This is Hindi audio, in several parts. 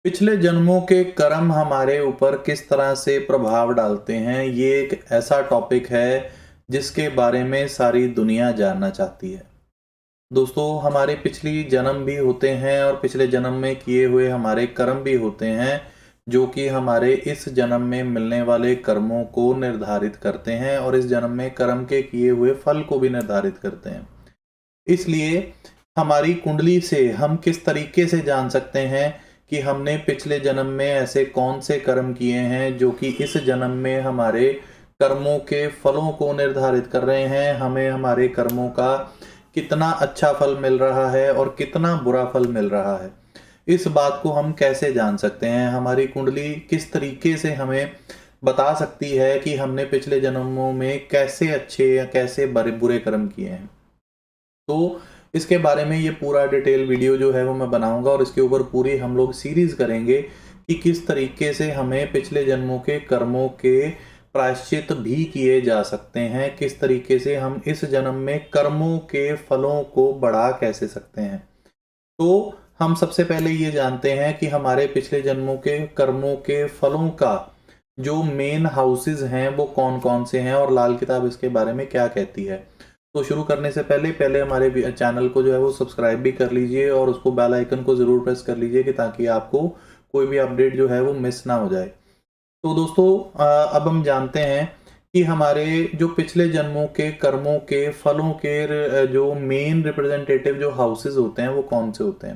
पिछले जन्मों के कर्म हमारे ऊपर किस तरह से प्रभाव डालते हैं, ये एक ऐसा टॉपिक है जिसके बारे में सारी दुनिया जानना चाहती है। दोस्तों, हमारे पिछली जन्म भी होते हैं और पिछले जन्म में किए हुए हमारे कर्म भी होते हैं, जो कि हमारे इस जन्म में मिलने वाले कर्मों को निर्धारित करते हैं और इस जन्म में कर्म के किए हुए फल को भी निर्धारित करते हैं। इसलिए हमारी कुंडली से हम किस तरीके से जान सकते हैं कि हमने पिछले जन्म में ऐसे कौन से कर्म किए हैं जो कि इस जन्म में हमारे कर्मों के फलों को निर्धारित कर रहे हैं, हमें हमारे कर्मों का कितना अच्छा फल मिल रहा है और कितना बुरा फल मिल रहा है। इस बात को हम कैसे जान सकते हैं? हमारी कुंडली किस तरीके से हमें बता सकती है कि हमने पिछले जन्मों में कैसे अच्छे या कैसे बुरे कर्म किए हैं। तो इसके बारे में ये पूरा डिटेल वीडियो जो है वो मैं बनाऊंगा और इसके ऊपर पूरी हम लोग सीरीज करेंगे कि किस तरीके से हमें पिछले जन्मों के कर्मों के प्रायश्चित भी किए जा सकते हैं, किस तरीके से हम इस जन्म में कर्मों के फलों को बढ़ा कैसे सकते हैं। तो हम सबसे पहले ये जानते हैं कि हमारे पिछले जन्मों के कर्मों के फलों का जो मेन हाउसेज हैं वो कौन कौन से हैं और लाल किताब इसके बारे में क्या कहती है। तो शुरू करने से पहले हमारे चैनल को जो है वो सब्सक्राइब भी कर लीजिए और उसको बेल आइकन को ज़रूर प्रेस कर लीजिए कि ताकि आपको कोई भी अपडेट जो है वो मिस ना हो जाए। तो दोस्तों, अब हम जानते हैं कि हमारे जो पिछले जन्मों के कर्मों के फलों के जो मेन रिप्रेजेंटेटिव जो हाउसेज होते हैं वो कौन से होते हैं।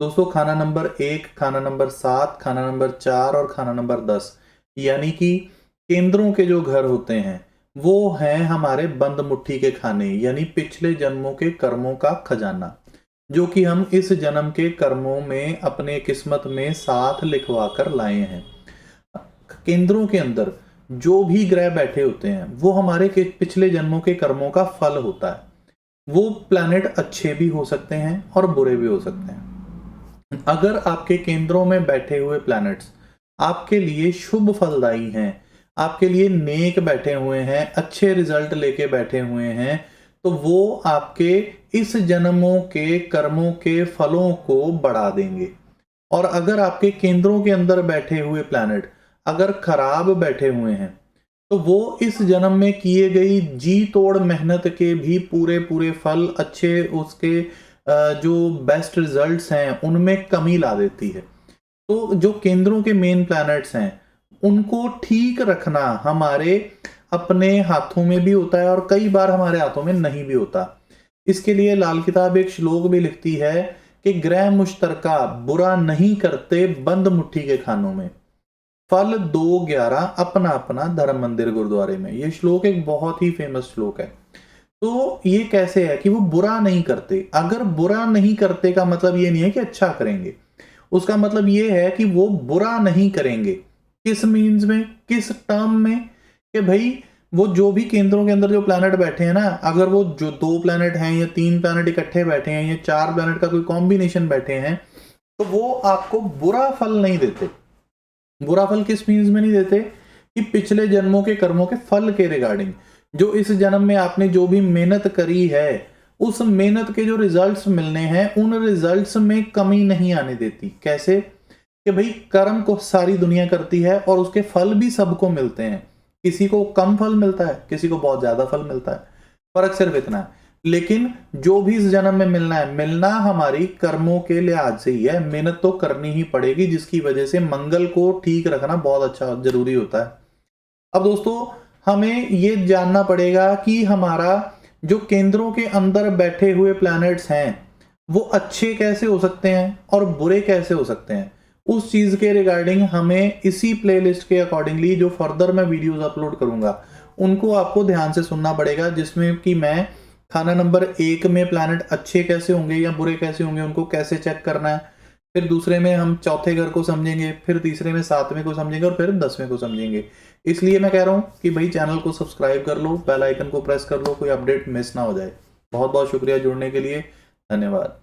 दोस्तों, खाना नंबर 1, खाना नंबर 7, खाना नंबर 4 और खाना नंबर 10 यानी कि केंद्रों के जो घर होते हैं वो हैं हमारे बंद मुट्ठी के खाने, यानी पिछले जन्मों के कर्मों का खजाना, जो कि हम इस जन्म के कर्मों में अपने किस्मत में साथ लिखवा कर लाए हैं। केंद्रों के अंदर जो भी ग्रह बैठे होते हैं वो हमारे पिछले जन्मों के कर्मों का फल होता है। वो प्लैनेट अच्छे भी हो सकते हैं और बुरे भी हो सकते हैं। अगर आपके केंद्रों में बैठे हुए प्लैनेट्स आपके लिए शुभ फलदायी हैं, आपके लिए नेक बैठे हुए हैं, अच्छे रिजल्ट लेके बैठे हुए हैं, तो वो आपके इस जन्मों के कर्मों के फलों को बढ़ा देंगे। और अगर आपके केंद्रों के अंदर बैठे हुए प्लैनेट अगर खराब बैठे हुए हैं तो वो इस जन्म में किए गई जी तोड़ मेहनत के भी पूरे पूरे फल, अच्छे उसके जो बेस्ट रिजल्ट्स हैं उनमें कमी ला देती है। तो जो केंद्रों के मेन प्लैनेट्स हैं उनको ठीक रखना हमारे अपने हाथों में भी होता है और कई बार हमारे हाथों में नहीं भी होता। इसके लिए लाल किताब एक श्लोक भी लिखती है कि ग्रह मुश्तरका बुरा नहीं करते बंद मुट्ठी के खानों में, फल 2-11 अपना अपना धर्म मंदिर गुरुद्वारे में। ये श्लोक एक बहुत ही फेमस श्लोक है। तो ये कैसे है कि वो बुरा नहीं करते। अगर बुरा नहीं करते का मतलब ये नहीं है कि अच्छा करेंगे, उसका मतलब ये है कि वो बुरा नहीं करेंगे। किस मीन्स में, किस टर्म में, कि भाई वो जो भी केंद्रों के अंदर जो प्लैनेट बैठे हैं ना, अगर वो जो 2 प्लैनेट हैं या 3 प्लैनेट इकट्ठे बैठे हैं या 4 प्लैनेट का कोई कॉम्बिनेशन बैठे हैं, तो वो आपको बुरा फल नहीं देते। बुरा फल किस मीन्स में नहीं देते कि पिछले जन्मों के कर्मों के फल के रिगार्डिंग, जो इस जन्म में आपने जो भी मेहनत करी है उस मेहनत के जो रिजल्ट्स मिलने हैं उन रिजल्ट्स में कमी नहीं आने देती। कैसे कि भाई कर्म को सारी दुनिया करती है और उसके फल भी सबको मिलते हैं। किसी को कम फल मिलता है, किसी को बहुत ज्यादा फल मिलता है, फर्क सिर्फ इतना है। लेकिन जो भी इस जन्म में मिलना है, मिलना हमारी कर्मों के लिहाज से ही है। मेहनत तो करनी ही पड़ेगी, जिसकी वजह से मंगल को ठीक रखना बहुत अच्छा जरूरी होता है। अब दोस्तों, हमें ये जानना पड़ेगा कि हमारा जो केंद्रों के अंदर बैठे हुए प्लैनेट्स हैं वो अच्छे कैसे हो सकते हैं और बुरे कैसे हो सकते हैं। उस चीज के रिगार्डिंग हमें इसी प्लेलिस्ट के अकॉर्डिंगली जो फर्दर मैं वीडियोस अपलोड करूंगा उनको आपको ध्यान से सुनना पड़ेगा, जिसमें कि मैं खाना नंबर 1 में प्लैनेट अच्छे कैसे होंगे या बुरे कैसे होंगे उनको कैसे चेक करना है, फिर दूसरे में हम चौथे घर को समझेंगे, फिर तीसरे में 7वें को समझेंगे और फिर 10वें को समझेंगे। इसलिए मैं कह रहा हूँ कि भाई चैनल को सब्सक्राइब कर लो, बेल आइकन को प्रेस कर लो, कोई अपडेट मिस ना हो जाए। बहुत बहुत शुक्रिया जुड़ने के लिए, धन्यवाद।